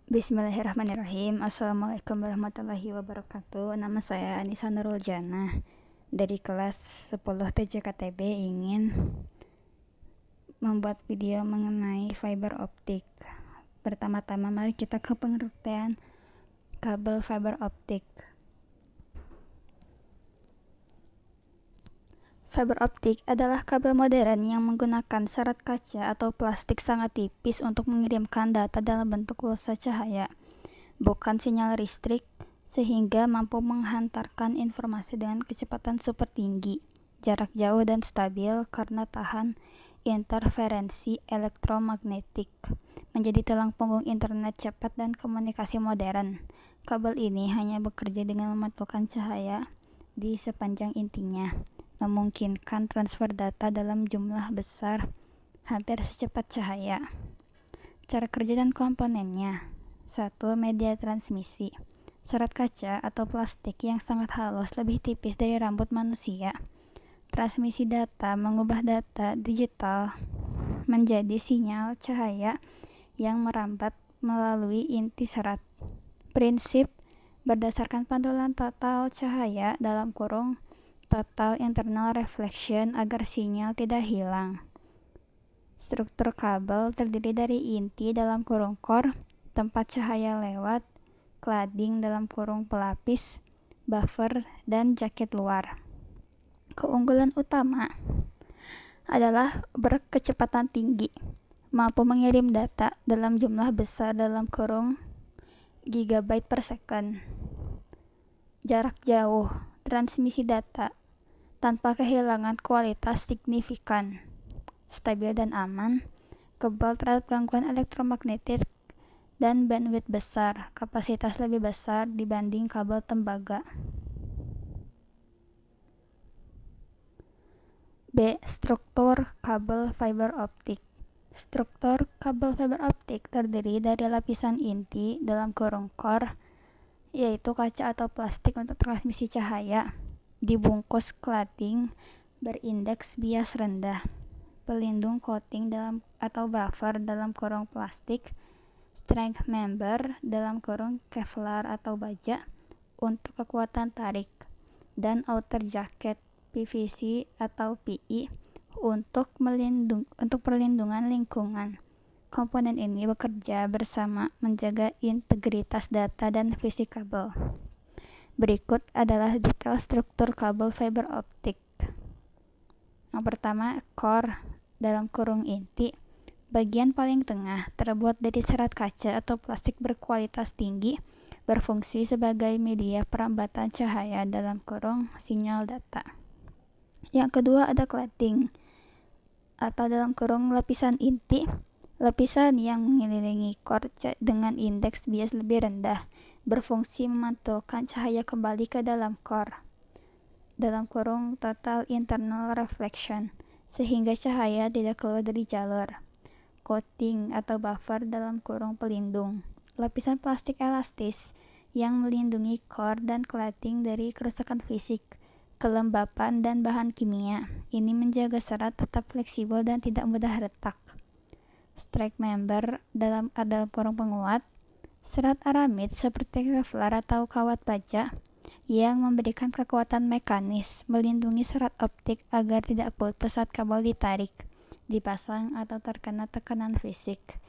Bismillahirrahmanirrahim. Assalamualaikum warahmatullahi wabarakatuh. Nama saya Anissa Nurul Jannah dari kelas 10 TJKTB, ingin membuat video mengenai fiber optik. Pertama-tama mari kita ke pengertian kabel fiber optik. Fiber optik adalah kabel modern yang menggunakan serat kaca atau plastik sangat tipis untuk mengirimkan data dalam bentuk pulsa cahaya, bukan sinyal listrik, sehingga mampu menghantarkan informasi dengan kecepatan super tinggi, jarak jauh dan stabil karena tahan interferensi elektromagnetik, menjadi tulang punggung internet cepat dan komunikasi modern. Kabel ini hanya bekerja dengan memantulkan cahaya di sepanjang intinya, memungkinkan transfer data dalam jumlah besar hampir secepat cahaya. Cara kerja dan komponennya. 1. Media transmisi. Serat kaca atau plastik yang sangat halus, lebih tipis dari rambut manusia. Transmisi data mengubah data digital menjadi sinyal cahaya yang merambat melalui inti serat. Prinsip berdasarkan pantulan total cahaya dalam kurung total internal reflection agar sinyal tidak hilang. Struktur kabel terdiri dari inti dalam kurung core, tempat cahaya lewat, cladding dalam kurung pelapis, buffer, dan jaket luar. Keunggulan utama adalah berkecepatan tinggi, mampu mengirim data dalam jumlah besar dalam kurung gigabyte per second. Jarak jauh, transmisi data tanpa kehilangan kualitas signifikan, stabil dan aman, kebal terhadap gangguan elektromagnetik, dan bandwidth besar, kapasitas lebih besar dibanding kabel tembaga. B. Struktur kabel fiber optik. Struktur kabel fiber optik terdiri dari lapisan inti dalam kurung core, yaitu kaca atau plastik untuk transmisi cahaya, dibungkus cladding berindeks bias rendah, pelindung coating dalam atau buffer dalam kurung plastik, strength member dalam kurung Kevlar atau baja untuk kekuatan tarik, dan outer jacket PVC atau PE untuk perlindungan lingkungan. Komponen ini bekerja bersama menjaga integritas data dan fisik kabel. Berikut adalah detail struktur kabel fiber optik. Yang pertama, core dalam kurung inti. Bagian paling tengah terbuat dari serat kaca atau plastik berkualitas tinggi, berfungsi sebagai media perambatan cahaya dalam kurung sinyal data. Yang kedua ada cladding atau dalam kurung lapisan inti. Lapisan yang mengelilingi core dengan indeks bias lebih rendah berfungsi memantulkan cahaya kembali ke dalam core dalam kurung total internal reflection, sehingga cahaya tidak keluar dari jalur. Coating atau buffer dalam kurung pelindung, lapisan plastik elastis yang melindungi core dan cladding dari kerusakan fisik, kelembapan, dan bahan kimia. Ini menjaga serat tetap fleksibel dan tidak mudah retak. Strike member dalam kurung penguat, serat aramid seperti Kevlar atau kawat baja yang memberikan kekuatan mekanis, melindungi serat optik agar tidak putus saat kabel ditarik, dipasang, atau terkena tekanan fisik.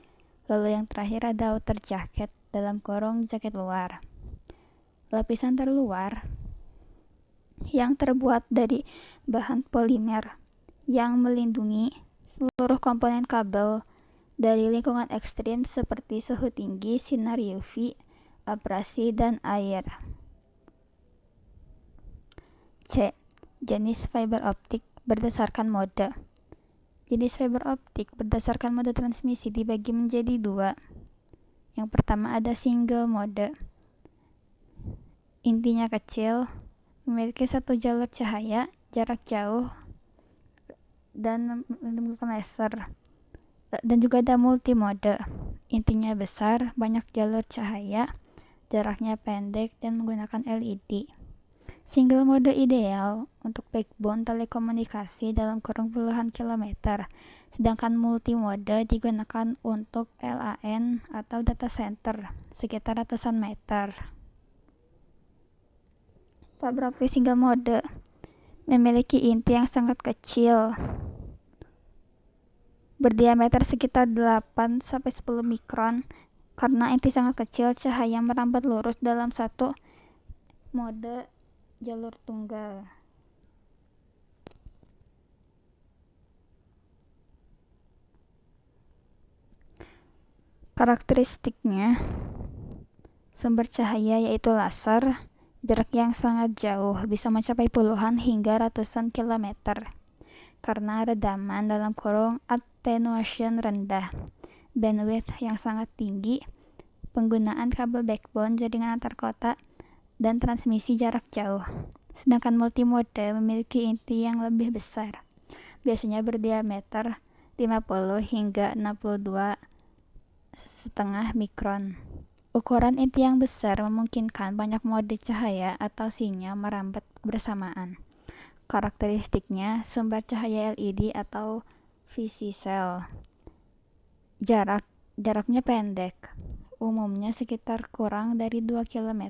Lalu yang terakhir ada outer jacket dalam kurung jaket luar. Lapisan terluar yang terbuat dari bahan polimer yang melindungi seluruh komponen kabel dari lingkungan ekstrim seperti suhu tinggi, sinar UV, abrasi, dan air. C. Jenis fiber optik berdasarkan mode. Jenis fiber optik berdasarkan mode transmisi dibagi menjadi dua. Yang pertama ada single mode. Intinya kecil, memiliki satu jalur cahaya, jarak jauh, dan menggunakan laser. Dan juga ada multimode, intinya besar, banyak jalur cahaya, jaraknya pendek, dan menggunakan LED. Single mode ideal untuk backbone telekomunikasi dalam kurung puluhan kilometer, Sedangkan multimode digunakan untuk LAN atau data center sekitar ratusan meter. Fiber optic single mode memiliki inti yang sangat kecil, berdiameter sekitar 8-10 mikron. Karena inti sangat kecil, cahaya merambat lurus dalam satu mode jalur tunggal. Karakteristiknya, sumber cahaya yaitu laser, jarak yang sangat jauh, bisa mencapai puluhan hingga ratusan kilometer. Karena redaman dalam kurung attenuation rendah, bandwidth yang sangat tinggi, penggunaan kabel backbone jaringan antar kota, dan transmisi jarak jauh. Sedangkan multimode memiliki inti yang lebih besar, biasanya berdiameter 50 hingga 62,5 mikron. Ukuran inti yang besar memungkinkan banyak mode cahaya atau sinyal merambat bersamaan. Karakteristiknya, sumber cahaya LED atau VC cell. Jaraknya pendek, umumnya sekitar kurang dari 2 km.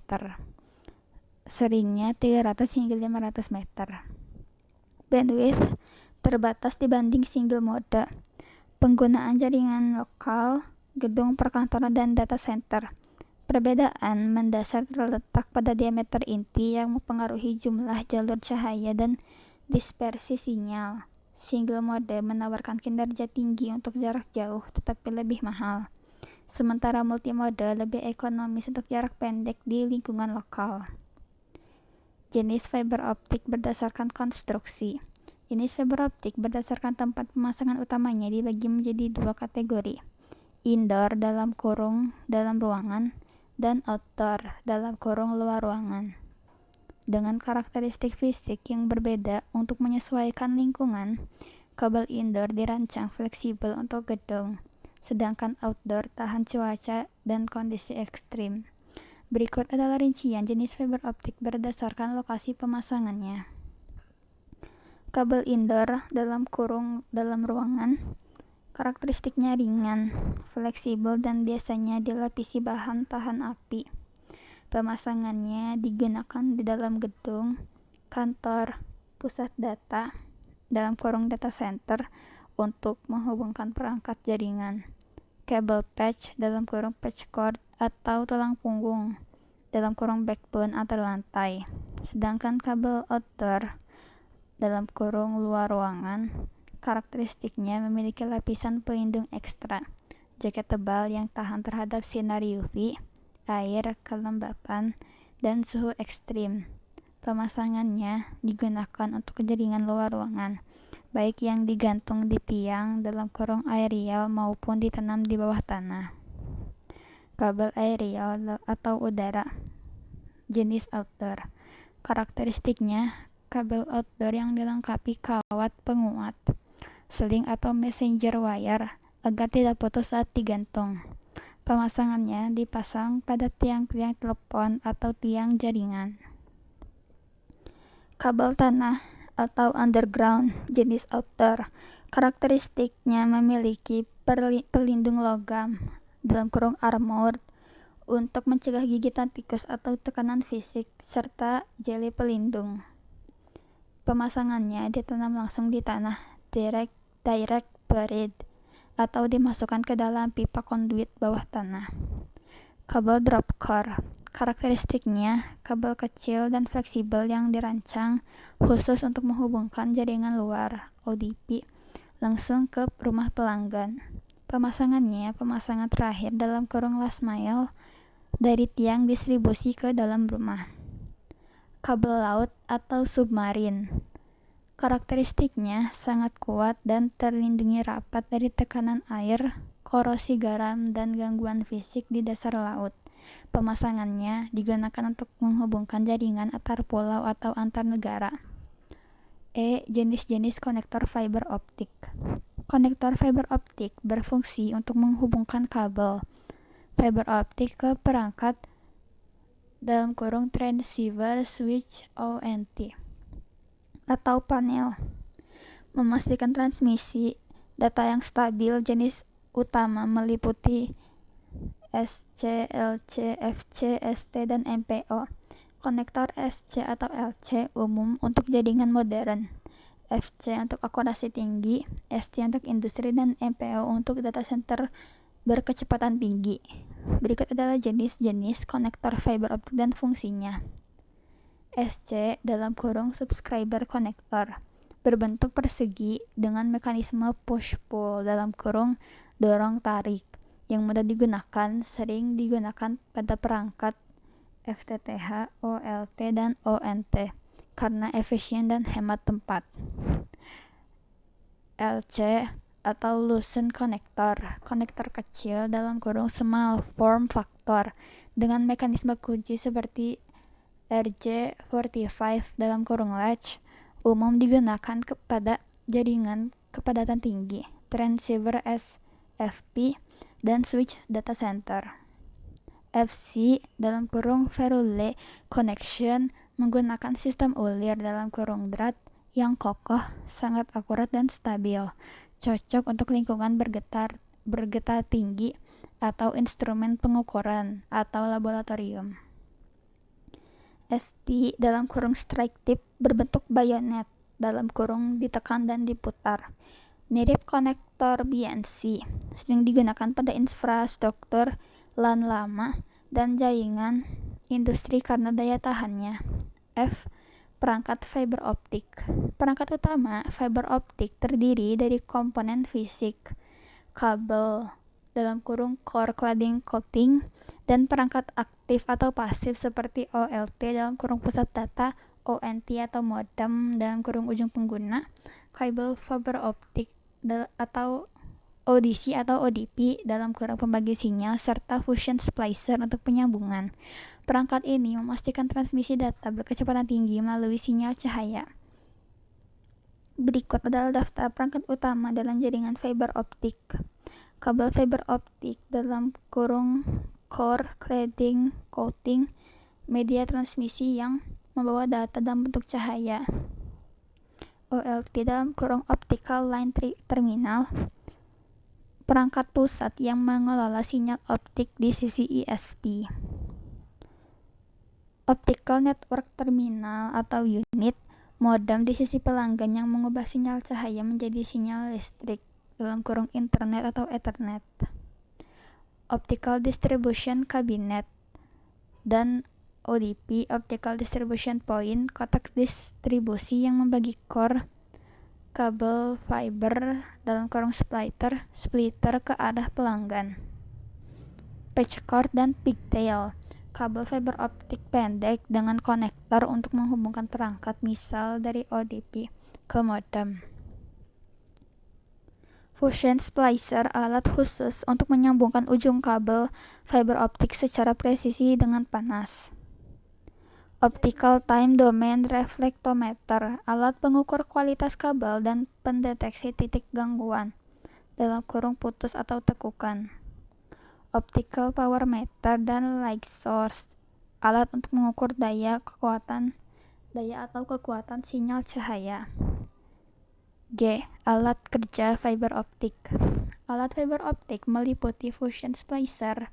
Seringnya 300 hingga 500 meter. Bandwidth terbatas dibanding single mode. Penggunaan jaringan lokal, gedung perkantoran, dan data center. Perbedaan mendasar terletak pada diameter inti yang mempengaruhi jumlah jalur cahaya dan dispersi sinyal. Single mode menawarkan kinerja tinggi untuk jarak jauh tetapi lebih mahal. Sementara multimode lebih ekonomis untuk jarak pendek di lingkungan lokal. Jenis fiber optik berdasarkan konstruksi. Jenis fiber optik berdasarkan tempat pemasangan utamanya dibagi menjadi dua kategori. Indoor dalam kurung dalam ruangan dan outdoor dalam kurung luar ruangan. Dengan karakteristik fisik yang berbeda untuk menyesuaikan lingkungan, kabel indoor dirancang fleksibel untuk gedung, sedangkan outdoor tahan cuaca dan kondisi ekstrim. Berikut adalah rincian jenis fiber optik berdasarkan lokasi pemasangannya. Kabel indoor dalam kurung dalam ruangan, karakteristiknya ringan, fleksibel, dan biasanya dilapisi bahan tahan api. Pemasangannya digunakan di dalam gedung, kantor, pusat data, dalam kurung data center untuk menghubungkan perangkat jaringan. Kabel patch dalam kurung patch cord atau tulang punggung dalam kurung backbone antar lantai. Sedangkan kabel outdoor dalam kurung luar ruangan, karakteristiknya memiliki lapisan pelindung ekstra, jaket tebal yang tahan terhadap sinar UV, air, kelembapan, dan suhu ekstrim. Pemasangannya digunakan untuk jaringan luar ruangan, baik yang digantung di tiang dalam kurung aerial maupun ditanam di bawah tanah. Kabel aerial atau udara, jenis outdoor. Karakteristiknya, kabel outdoor yang dilengkapi kawat penguat, seling atau messenger wire agar tidak putus saat digantung. Pemasangannya dipasang pada tiang-tiang telepon atau tiang jaringan. Kabel tanah atau underground, jenis outdoor. Karakteristiknya memiliki pelindung logam dalam kurung armored untuk mencegah gigitan tikus atau tekanan fisik, serta jeli pelindung. Pemasangannya ditanam langsung di tanah, direct buried, atau dimasukkan ke dalam pipa konduit bawah tanah. Kabel drop core. Karakteristiknya, kabel kecil dan fleksibel yang dirancang khusus untuk menghubungkan jaringan luar (ODP) langsung ke rumah pelanggan. Pemasangannya pemasangan terakhir dalam kurung last mile dari tiang distribusi ke dalam rumah. Kabel laut atau submarin. Karakteristiknya sangat kuat dan terlindungi rapat dari tekanan air, korosi garam, dan gangguan fisik di dasar laut. Pemasangannya digunakan untuk menghubungkan jaringan antar pulau atau antar negara. Jenis-jenis konektor fiber optik. Konektor fiber optik berfungsi untuk menghubungkan kabel fiber optik ke perangkat dalam kurung transceiver switch ONT atau panel, memastikan transmisi Data yang stabil jenis utama meliputi SC, LC, FC, ST, dan MPO. Konektor SC atau LC umum untuk jaringan modern, FC untuk akurasi tinggi, ST untuk industri, dan MPO untuk data center berkecepatan tinggi. Berikut adalah jenis-jenis konektor fiber optik dan fungsinya. SC (subscriber connector) berbentuk persegi dengan mekanisme push-pull (dorong-tarik) yang mudah digunakan, sering digunakan pada perangkat FTTH, OLT, dan ONT karena efisien dan hemat tempat. LC atau Lucent Connector, konektor kecil (small form factor) dengan mekanisme kunci seperti RJ45 (latch), umum digunakan pada jaringan kepadatan tinggi, transceiver SFP, dan switch data center. FC (Verrouillé Connection) menggunakan sistem ulir (drat) yang kokoh, sangat akurat dan stabil, cocok untuk lingkungan bergetar tinggi atau instrumen pengukuran atau laboratorium. ST (strike tip) berbentuk bayonet ditekan dan diputar, mirip konektor BNC, sering digunakan pada infrastruktur LAN lama dan jaringan industri karena daya tahannya. F. Perangkat fiber optik. Perangkat utama fiber optik terdiri dari komponen fisik, kabel (core cladding coating), dan perangkat aktif atau pasif seperti OLT (pusat data), ONT atau modem (ujung pengguna), kabel fiber optik atau ODC atau ODP (pembagi sinyal), serta fusion splicer untuk penyambungan. Perangkat ini memastikan transmisi data berkecepatan tinggi melalui sinyal cahaya. Berikut adalah daftar perangkat utama dalam jaringan fiber optik. Kabel fiber optik (core cladding coating), media transmisi yang membawa data dalam bentuk cahaya. OLT (optical line terminal), perangkat pusat yang mengelola sinyal optik di sisi ISP. Optical network terminal atau unit, modem di sisi pelanggan yang mengubah sinyal cahaya menjadi sinyal listrik (internet atau ethernet). Optical distribution cabinet dan ODP (optical distribution point), kotak distribusi yang membagi core kabel fiber splitter ke arah pelanggan. Patchcord dan pigtail, kabel fiber optik pendek dengan konektor untuk menghubungkan perangkat, misal dari ODP ke modem. Fusion splicer, alat khusus untuk menyambungkan ujung kabel fiber optik secara presisi dengan panas. Optical time domain reflectometer, alat pengukur kualitas kabel dan pendeteksi titik gangguan (putus atau tekukan). Optical power meter dan light source, alat untuk mengukur daya atau kekuatan sinyal cahaya. G. Alat kerja fiber optik. Alat fiber optik meliputi fusion splicer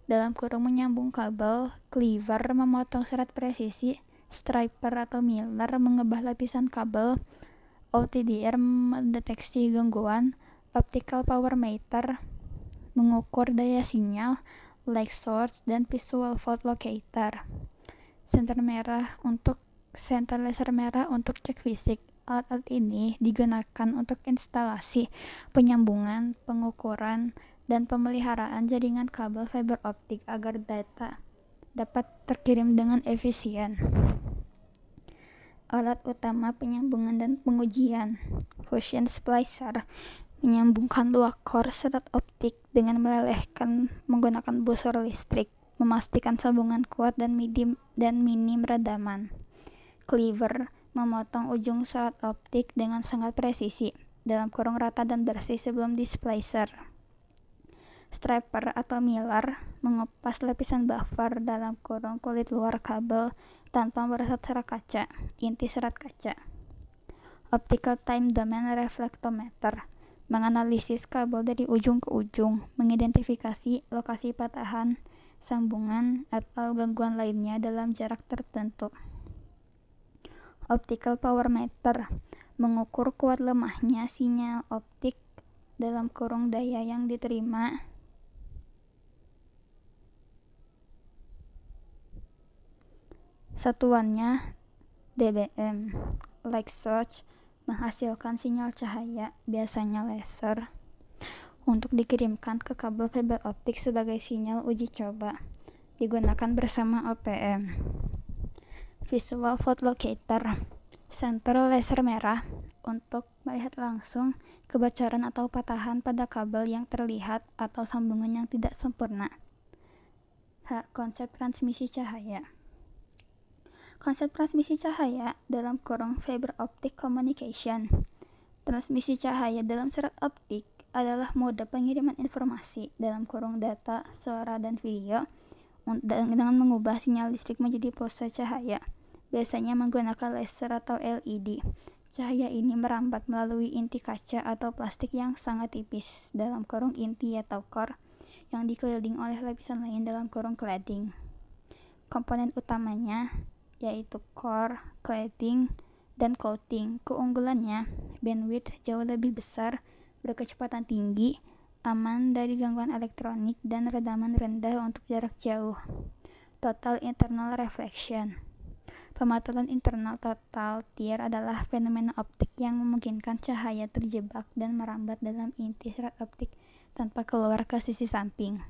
(menyambung kabel), cleaver (memotong serat presisi), striper atau miller (mengebah lapisan kabel), OTDR mendeteksi gangguan, optical power meter mengukur daya sinyal, light source, dan visual fault locator. Senter laser merah untuk cek fisik. Alat-alat ini digunakan untuk instalasi, penyambungan, pengukuran, dan pemeliharaan jaringan kabel fiber optik agar data dapat terkirim dengan efisien. Alat utama penyambungan dan pengujian. Fusion splicer menyambungkan dua core serat optik dengan melelehkan menggunakan busur listrik, memastikan sambungan kuat dan minim redaman. Cleaver memotong ujung serat optik dengan sangat presisi, rata dan bersih sebelum displacer. Striper atau miller mengupas lapisan buffer (kulit luar kabel tanpa meresap serat inti serat kaca. Optical time domain reflectometer menganalisis kabel dari ujung ke ujung, mengidentifikasi lokasi patahan, sambungan, atau gangguan lainnya dalam jarak tertentu. Optical power meter mengukur kuat lemahnya sinyal optik (daya yang diterima) satuannya dBm. Light source menghasilkan sinyal cahaya, biasanya laser, untuk dikirimkan ke kabel fiber optik sebagai sinyal uji coba, digunakan bersama OPM. Visual photolocator senter laser merah untuk melihat langsung kebocoran atau patahan pada kabel yang terlihat atau sambungan yang tidak sempurna. Konsep transmisi cahaya. Konsep transmisi cahaya dalam kurung fiber optic communication. Transmisi cahaya dalam serat optik adalah mode pengiriman informasi dalam kurung data, suara, dan video dengan mengubah sinyal listrik menjadi pulsa cahaya, biasanya menggunakan laser atau LED. Cahaya ini merambat melalui inti kaca atau plastik yang sangat tipis dalam kurung inti atau core yang dikelilingi oleh lapisan lain dalam kurung cladding. Komponen utamanya yaitu core, cladding, dan coating. Keunggulannya, bandwidth jauh lebih besar, berkecepatan tinggi, aman dari gangguan elektronik, dan redaman rendah untuk jarak jauh. Total internal reflection. Pemantauan internal total tear adalah fenomena optik yang memungkinkan cahaya terjebak dan merambat dalam inti serat optik tanpa keluar ke sisi samping.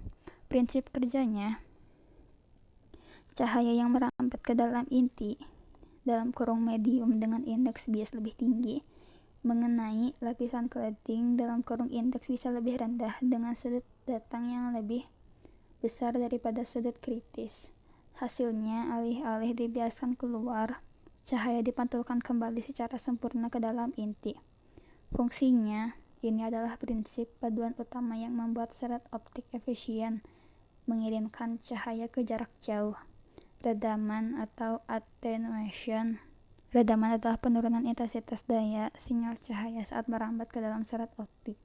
Prinsip kerjanya, cahaya yang merambat ke dalam inti dalam kurung medium dengan indeks bias lebih tinggi mengenai lapisan cladding dalam kurung indeks bisa lebih rendah dengan sudut datang yang lebih besar daripada sudut kritis. Hasilnya, alih-alih dibiarkan keluar, cahaya dipantulkan kembali secara sempurna ke dalam inti. Fungsinya, ini adalah prinsip paduan utama yang membuat serat optik efisien mengirimkan cahaya ke jarak jauh. Redaman atau attenuation. Redaman adalah penurunan intensitas daya sinyal cahaya saat merambat ke dalam serat optik.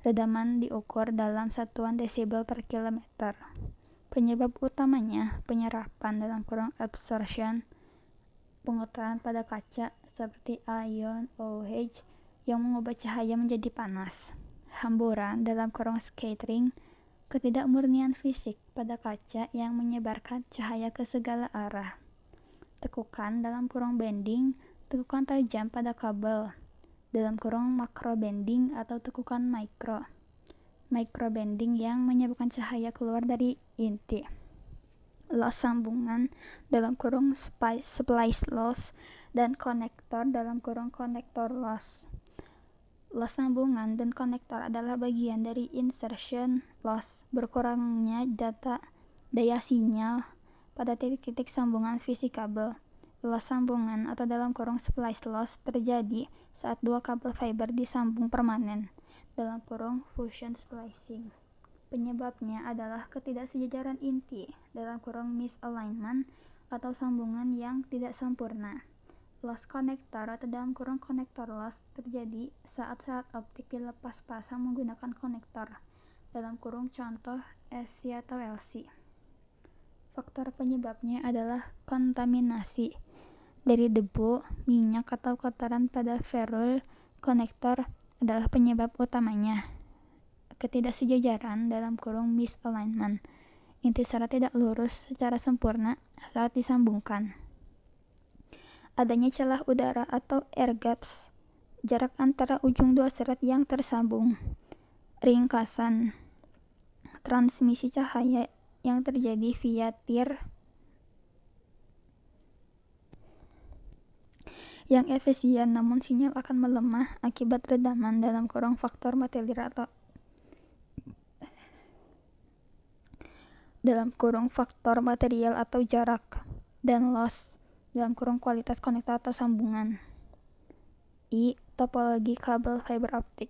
Redaman diukur dalam satuan desibel per kilometer. Penyebab utamanya penyerapan dalam kurung absorption, pengutaran pada kaca seperti ion OH yang mengubah cahaya menjadi panas. Hamburan dalam kurung scattering, ketidakmurnian fisik pada kaca yang menyebarkan cahaya ke segala arah. Tekukan dalam kurung bending, tekukan tajam pada kabel dalam kurung makro bending atau tekukan micro bending yang menyebabkan cahaya keluar dari inti. Loss sambungan dalam kurung splice loss dan konektor dalam kurung konektor loss. Loss sambungan dan konektor adalah bagian dari insertion loss, berkurangnya daya sinyal pada titik-titik sambungan fisik kabel. Loss sambungan atau dalam kurung splice loss terjadi saat dua kabel fiber disambung permanen dalam kurung fusion splicing. Penyebabnya adalah ketidaksejajaran inti dalam kurung misalignment atau sambungan yang tidak sempurna. Loss konektor atau dalam kurung konektor loss terjadi saat serat optik dilepas pasang menggunakan konektor dalam kurung contoh SC atau LC. Faktor penyebabnya adalah kontaminasi dari debu, minyak, atau kotoran pada ferrule konektor adalah penyebab utamanya. Ketidaksejajaran dalam kurung misalignment. Inti serat tidak lurus secara sempurna saat disambungkan. Adanya celah udara atau air gaps, jarak antara ujung dua serat yang tersambung. Ringkasan transmisi cahaya yang terjadi via tear yang efisien, namun sinyal akan melemah akibat redaman dalam kurung faktor material atau dalam kurung faktor material atau jarak, dan loss dalam kurung kualitas konektor atau sambungan. Topologi kabel fiber optik.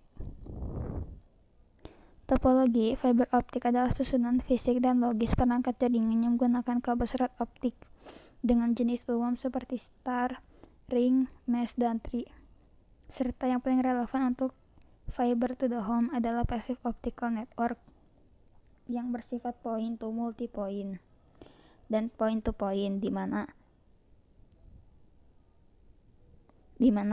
Topologi fiber optik adalah susunan fisik dan logis perangkat jaringan yang menggunakan kabel serat optik dengan jenis umum seperti star, ring, mesh, dan tree, serta yang paling relevan untuk Fiber to the home adalah passive optical network yang bersifat point to multipoint dan point to point, di mana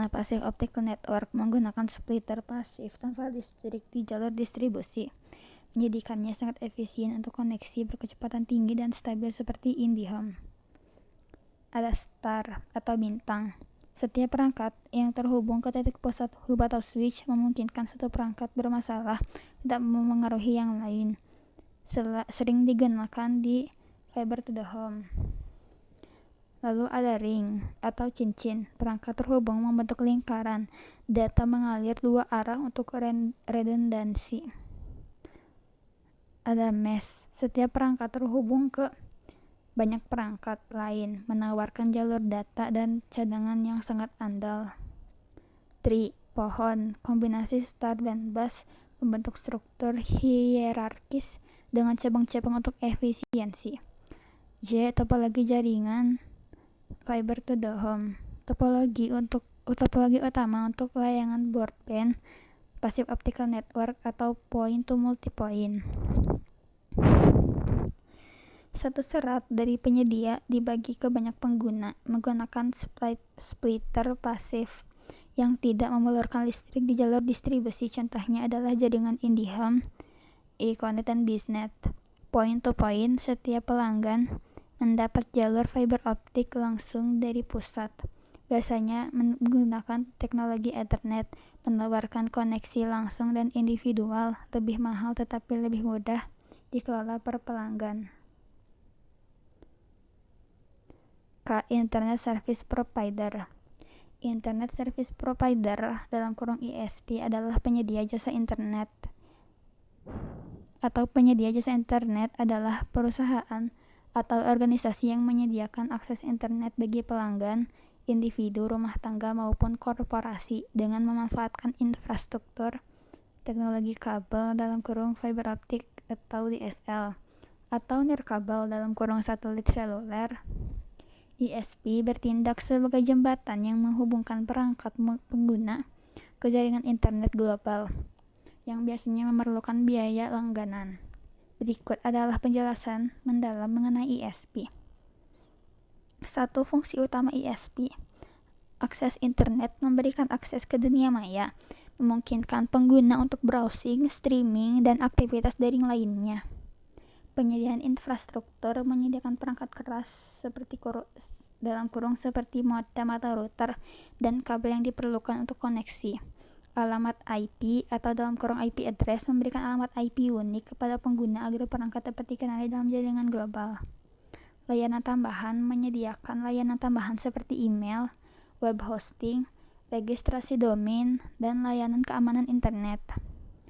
passive optical network menggunakan splitter pasif tanpa listrik di jalur distribusi, menjadikannya sangat efisien untuk koneksi berkecepatan tinggi dan stabil seperti IndiHome. Ada star atau bintang. Setiap perangkat yang terhubung ke titik pusat hub atau switch memungkinkan satu perangkat bermasalah tidak memengaruhi yang lain. Sering digunakan di fiber to the home. Lalu ada ring atau cincin. Perangkat terhubung membentuk lingkaran. Data mengalir dua arah untuk redundansi. Ada mesh. Setiap perangkat terhubung ke banyak perangkat lain, menawarkan jalur data dan cadangan yang sangat andal. Tree, pohon, kombinasi star dan bus membentuk struktur hierarkis dengan cabang-cabang untuk efisiensi. J, topologi jaringan fiber to the home. Topologi utama untuk layanan broadband, passive optical network atau point to multipoint. Satu serat dari penyedia dibagi ke banyak pengguna menggunakan splitter pasif yang tidak memelurkan listrik di jalur distribusi. Contohnya adalah jaringan IndiHome, Econet, dan BizNet. Point to point, setiap pelanggan mendapat jalur fiber optik langsung dari pusat. Biasanya menggunakan teknologi Ethernet, menawarkan koneksi langsung dan individual, lebih mahal tetapi lebih mudah dikelola per pelanggan. Internet Service Provider. Internet Service Provider (ISP) adalah penyedia jasa internet adalah perusahaan atau organisasi yang menyediakan akses internet bagi pelanggan, individu, rumah tangga maupun korporasi dengan memanfaatkan infrastruktur teknologi kabel (fiber optik atau DSL) atau nirkabel (satelit seluler). ISP bertindak sebagai jembatan yang menghubungkan perangkat pengguna ke jaringan internet global yang biasanya memerlukan biaya langganan. Berikut adalah penjelasan mendalam mengenai ISP. 1. Fungsi utama ISP. Akses internet memberikan akses ke dunia maya, memungkinkan pengguna untuk browsing, streaming, dan aktivitas daring lainnya. Penyediaan infrastruktur menyediakan perangkat keras seperti modem atau router dan kabel yang diperlukan untuk koneksi. Alamat IP atau IP address memberikan alamat IP unik kepada pengguna agar perangkat dapat dikenali dalam jaringan global. Layanan tambahan menyediakan layanan tambahan seperti email, web hosting, registrasi domain, dan layanan keamanan internet.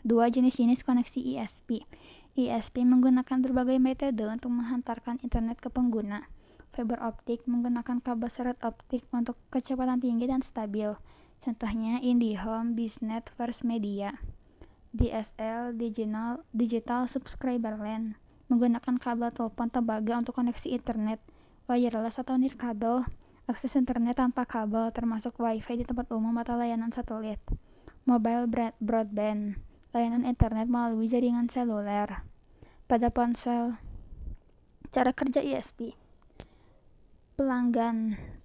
2. Jenis-jenis koneksi ISP. ISP menggunakan berbagai metode untuk menghantarkan internet ke pengguna. Fiber optik menggunakan kabel serat optik untuk kecepatan tinggi dan stabil. Contohnya IndiHome, BizNet, First Media. DSL, Digital Subscriber Line, menggunakan kabel telepon tembaga untuk koneksi internet. Wireless atau nirkabel, akses internet tanpa kabel termasuk Wi-Fi di tempat umum atau layanan satelit. Mobile broadband, layanan internet melalui jaringan seluler. Pada ponsel. Cara kerja ISP.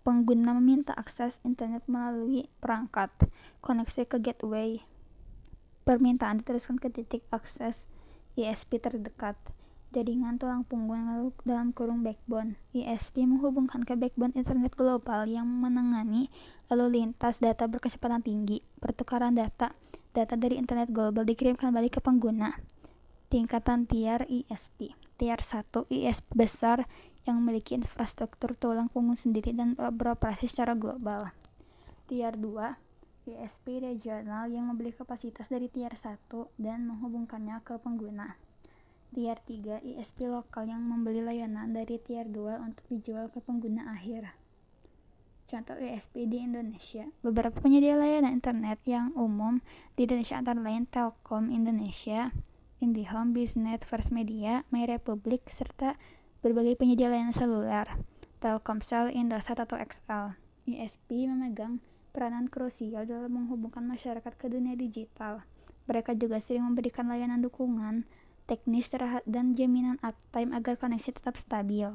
Pengguna meminta akses internet melalui perangkat, koneksi ke gateway. Permintaan diteruskan ke titik akses ISP terdekat. Jaringan tulang punggung backbone. ISP menghubungkan ke backbone internet global yang menangani lalu lintas data berkecepatan tinggi. Pertukaran data dari internet global dikirimkan balik ke pengguna. Tingkatan tier ISP. Tier 1 ISP besar yang memiliki infrastruktur tulang punggung sendiri dan beroperasi secara global. Tier 2 ISP regional yang membeli kapasitas dari tier 1 dan menghubungkannya ke pengguna. Tier 3 ISP lokal yang membeli layanan dari tier 2 untuk dijual ke pengguna akhir. Contoh ISP di Indonesia. Beberapa penyedia layanan internet yang umum di Indonesia antara lain Telkom Indonesia, IndiHome, BizNet, First Media, MyRepublic, serta berbagai penyedia layanan seluler, Telkomsel, Indosat, atau XL. ISP memegang peranan krusial dalam menghubungkan masyarakat ke dunia digital Mereka juga sering memberikan layanan dukungan teknis dan jaminan uptime agar koneksi tetap stabil.